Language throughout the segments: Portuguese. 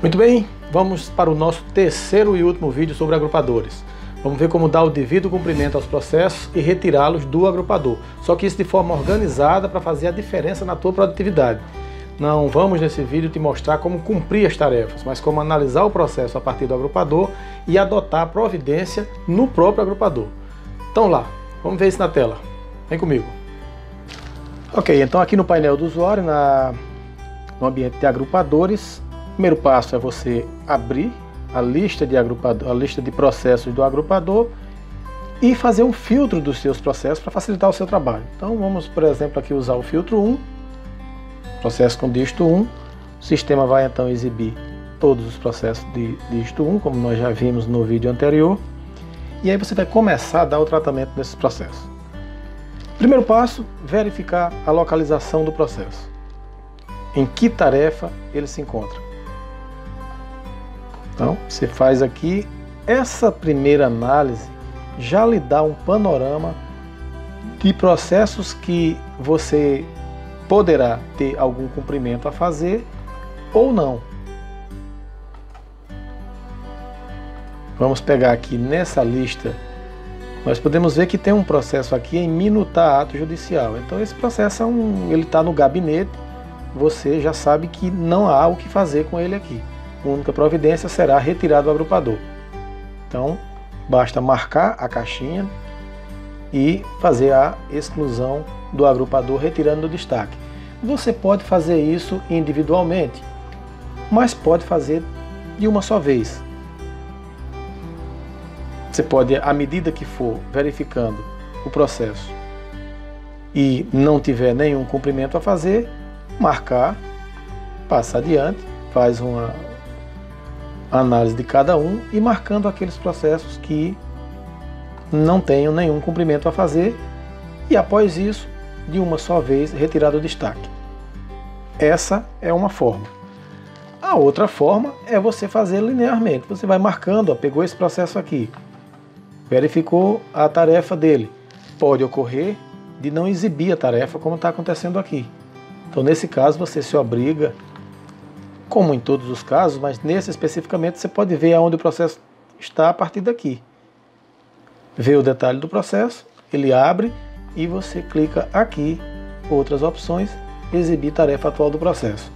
Muito bem, vamos para o nosso terceiro e último vídeo sobre agrupadores. Vamos ver como dar o devido cumprimento aos processos e retirá-los do agrupador. Só que isso de forma organizada para fazer a diferença na tua produtividade. Não vamos nesse vídeo te mostrar como cumprir as tarefas, mas como analisar o processo a partir do agrupador e adotar a providência no próprio agrupador. Então lá, vamos ver isso na tela. Vem comigo. Ok, então aqui no painel do usuário, no ambiente de agrupadores, o primeiro passo é você abrir a lista de processos do agrupador e fazer um filtro dos seus processos para facilitar o seu trabalho. Então vamos, por exemplo, aqui usar o filtro 1, processo com dígito 1. O sistema vai então exibir todos os processos de dígito 1, como nós já vimos no vídeo anterior. E aí você vai começar a dar o tratamento desses processos. Primeiro passo, verificar a localização do processo. Em que tarefa ele se encontra. Então, você faz aqui, essa primeira análise já lhe dá um panorama de processos que você poderá ter algum cumprimento a fazer ou não. Vamos pegar aqui nessa lista, nós podemos ver que tem um processo aqui em minutar ato judicial. Então esse processo ele está no gabinete, você já sabe que não há o que fazer com ele aqui. A única providência será retirar do agrupador. Então basta marcar a caixinha e fazer a exclusão do agrupador retirando o destaque. Você pode fazer isso individualmente, mas pode fazer de uma só vez. Você pode, à medida que for verificando o processo e não tiver nenhum cumprimento a fazer, marcar, passa adiante, faz uma análise de cada um e marcando aqueles processos que não tenham nenhum cumprimento a fazer e após isso, de uma só vez, retirar do destaque. Essa é uma forma. A outra forma é você fazer linearmente. Você vai marcando, pegou esse processo aqui, verificou a tarefa dele. Pode ocorrer de não exibir a tarefa como está acontecendo aqui. Então nesse caso você se obriga, como em todos os casos, mas nesse especificamente você pode ver aonde o processo está a partir daqui. Vê o detalhe do processo, ele abre e você clica aqui, outras opções, exibir tarefa atual do processo.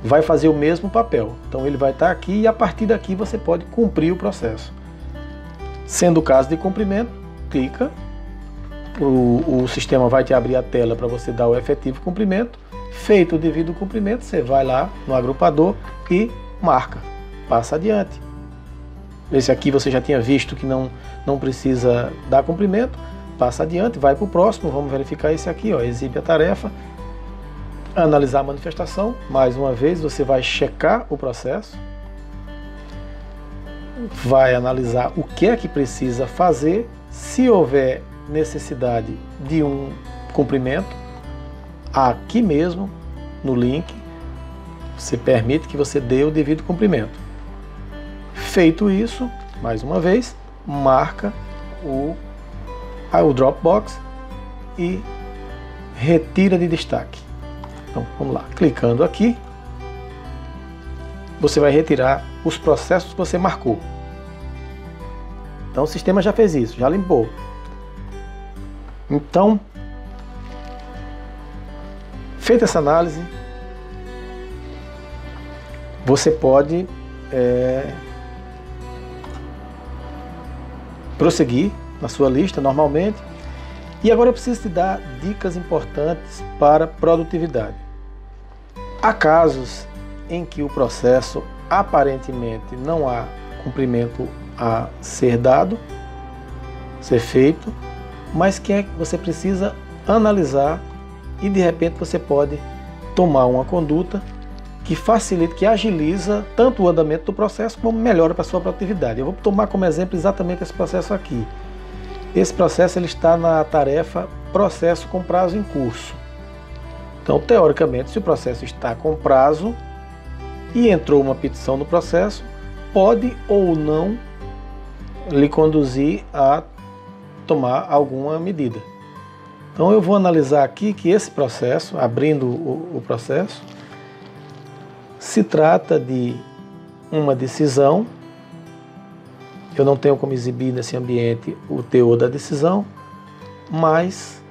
Vai fazer o mesmo papel, então ele vai estar aqui e a partir daqui você pode cumprir o processo. Sendo o caso de cumprimento, clica, o sistema vai te abrir a tela para você dar o efetivo cumprimento. Feito o devido cumprimento, você vai lá no agrupador e marca, passa adiante. Esse aqui você já tinha visto que não precisa dar cumprimento, passa adiante, vai para o próximo, vamos verificar esse aqui, exibe a tarefa, analisar a manifestação, mais uma vez você vai checar o processo, vai analisar o que é que precisa fazer, se houver necessidade de um cumprimento, aqui mesmo no link você permite que você dê o devido cumprimento. Feito isso, mais uma vez, marca o Dropbox e retira de destaque. Então vamos lá, clicando aqui, você vai retirar os processos que você marcou. Então o sistema já fez isso, já limpou. Então, feita essa análise, você pode prosseguir na sua lista normalmente. E agora eu preciso te dar dicas importantes para produtividade. Há casos em que o processo aparentemente não há cumprimento a ser dado, ser feito, mas que você precisa analisar e de repente você pode tomar uma conduta que facilita, que agiliza tanto o andamento do processo como melhora para a sua produtividade. Eu vou tomar como exemplo exatamente esse processo aqui. Esse processo ele está na tarefa processo com prazo em curso. Então, teoricamente, se o processo está com prazo e entrou uma petição no processo, pode ou não lhe conduzir a tomar alguma medida. Então eu vou analisar aqui que esse processo, abrindo o processo, se trata de uma decisão. Eu não tenho como exibir nesse ambiente o teor da decisão, mas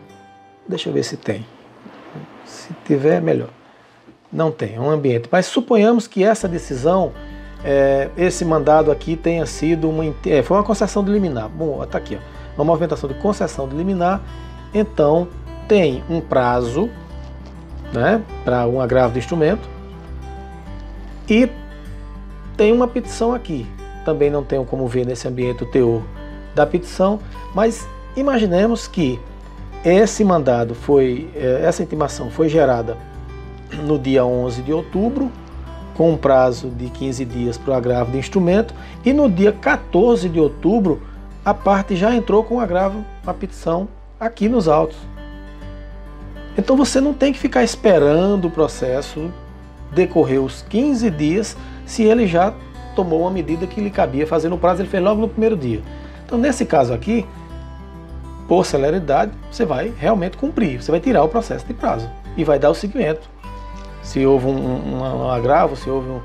deixa eu ver se tem. Se tiver, melhor. Não tem, é um ambiente. Mas suponhamos que essa decisão, esse mandado aqui tenha sido foi uma concessão de liminar. Bom, está aqui, ó, uma movimentação de concessão de liminar. Então, tem um prazo, né, para um agravo do instrumento e tem uma petição aqui. Também não tenho como ver nesse ambiente o teor da petição, mas imaginemos que esse mandado essa intimação foi gerada no dia 11 de outubro, com um prazo de 15 dias para o agravo de instrumento, e no dia 14 de outubro a parte já entrou com o agravo, a petição aqui nos autos. Então você não tem que ficar esperando o processo decorrer os 15 dias se ele já tomou uma medida que lhe cabia fazer no prazo, ele fez logo no primeiro dia. Então nesse caso aqui, por celeridade, você vai realmente cumprir, você vai tirar o processo de prazo e vai dar o seguimento. Se houve um agravo, se houve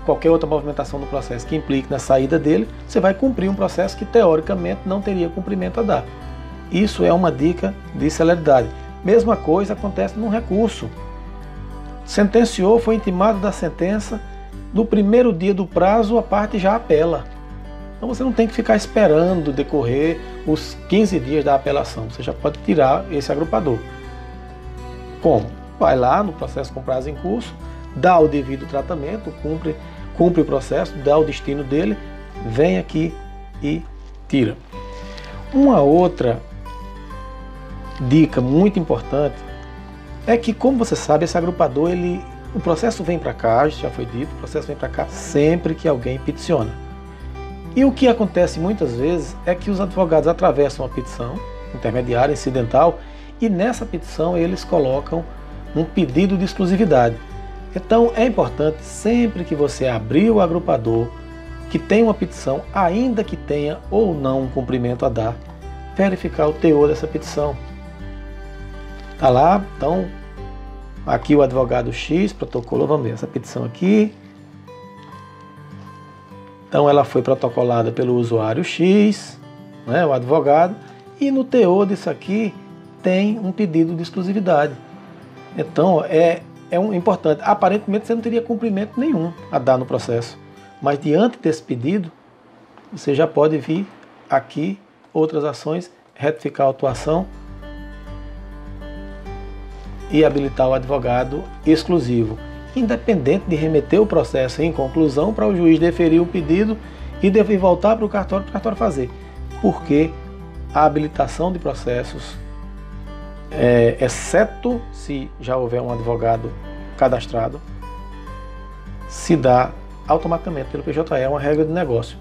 qualquer outra movimentação no processo que implique na saída dele, você vai cumprir um processo que teoricamente não teria cumprimento a dar. Isso é uma dica de celeridade. Mesma coisa acontece num recurso. Sentenciou, foi intimado da sentença, no primeiro dia do prazo a parte já apela. Então você não tem que ficar esperando decorrer os 15 dias da apelação. Você já pode tirar esse agrupador. Como? Vai lá no processo com prazo em curso, dá o devido tratamento, cumpre o processo, dá o destino dele, vem aqui e tira. Uma outra dica muito importante é que, como você sabe, esse agrupador, o processo vem para cá, já foi dito, o processo vem para cá sempre que alguém peticiona. E o que acontece muitas vezes é que os advogados atravessam a petição intermediária, incidental, e nessa petição eles colocam um pedido de exclusividade. Então é importante, sempre que você abrir o agrupador, que tem uma petição, ainda que tenha ou não um cumprimento a dar, verificar o teor dessa petição. Está lá, então, aqui o advogado X protocolou, vamos ver, essa petição aqui. Então ela foi protocolada pelo usuário X, né, o advogado, e no teor disso aqui tem um pedido de exclusividade. Então é importante. Aparentemente você não teria cumprimento nenhum a dar no processo, mas diante desse pedido você já pode vir aqui, outras ações, retificar a autuação e habilitar o advogado exclusivo, independente de remeter o processo em conclusão para o juiz deferir o pedido e deve voltar para o cartório fazer, porque a habilitação de processos, exceto se já houver um advogado cadastrado, se dá automaticamente pelo PJE, é uma regra de negócio.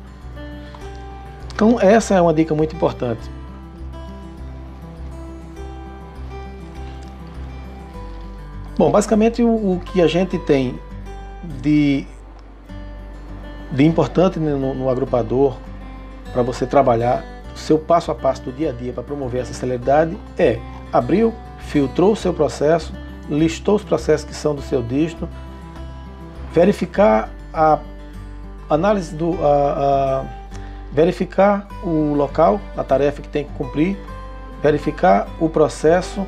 Então essa é uma dica muito importante. Bom, basicamente o que a gente tem de importante no agrupador para você trabalhar o seu passo a passo do dia a dia para promover essa celeridade é: abriu, filtrou o seu processo, listou os processos que são do seu dígito, verificar a análise verificar o local, a tarefa que tem que cumprir, verificar o processo,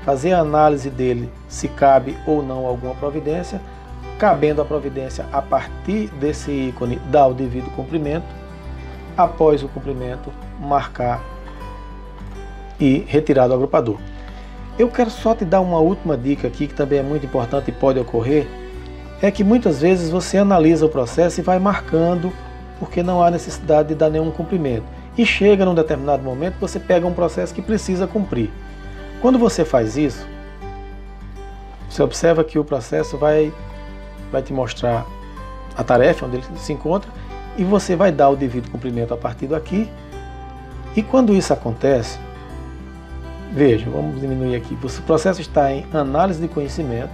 fazer a análise dele, se cabe ou não alguma providência, cabendo a providência a partir desse ícone, dar o devido cumprimento, após o cumprimento, marcar e retirar do agrupador. Eu quero só te dar uma última dica aqui, que também é muito importante e pode ocorrer, é que muitas vezes você analisa o processo e vai marcando, porque não há necessidade de dar nenhum cumprimento. E chega num determinado momento, você pega um processo que precisa cumprir. Quando você faz isso, você observa que o processo vai te mostrar a tarefa onde ele se encontra e você vai dar o devido cumprimento a partir daqui. E quando isso acontece, veja, vamos diminuir aqui, o processo está em análise de conhecimento,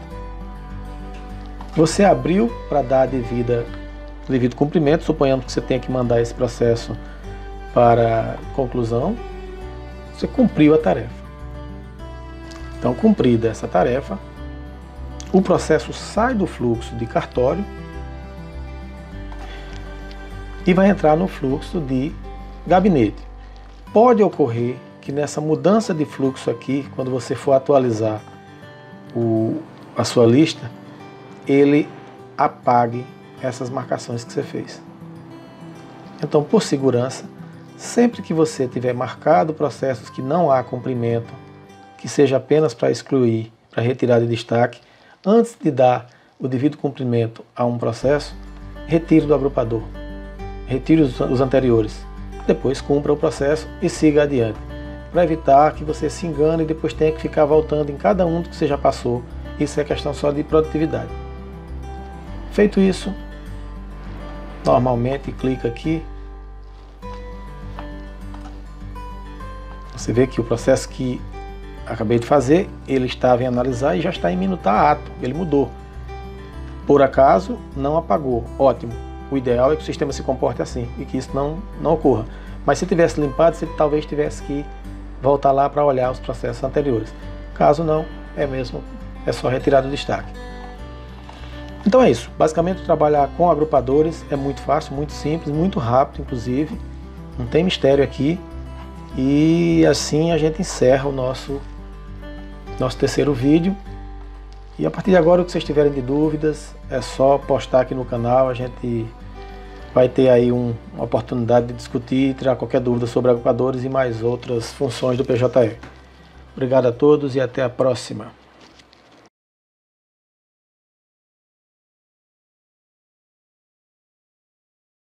você abriu para dar devido cumprimento, suponhamos que você tenha que mandar esse processo para conclusão, você cumpriu a tarefa. Então, cumprida essa tarefa, o processo sai do fluxo de cartório e vai entrar no fluxo de gabinete. Pode ocorrer que nessa mudança de fluxo aqui, quando você for atualizar a sua lista, ele apague essas marcações que você fez. Então, por segurança, sempre que você tiver marcado processos que não há cumprimento, que seja apenas para excluir, para retirar de destaque, antes de dar o devido cumprimento a um processo, retire do agrupador, retire os anteriores, depois cumpra o processo e siga adiante, para evitar que você se engane e depois tenha que ficar voltando em cada um que você já passou. Isso é questão só de produtividade. Feito isso, normalmente clica aqui, você vê que o processo que acabei de fazer, ele estava em analisar e já está em minutar ato, ele mudou. Por acaso, não apagou, ótimo. O ideal é que o sistema se comporte assim e que isso não ocorra. Mas se tivesse limpado, você talvez tivesse que voltar lá para olhar os processos anteriores. Caso não, é só retirar do destaque. Então é isso. Basicamente, trabalhar com agrupadores é muito fácil, muito simples, muito rápido, inclusive. Não tem mistério aqui. E assim a gente encerra o nosso terceiro vídeo. E a partir de agora, o que vocês tiverem de dúvidas, é só postar aqui no canal. A gente vai ter aí uma oportunidade de discutir e tirar qualquer dúvida sobre agrupadores e mais outras funções do PJE. Obrigado a todos e até a próxima.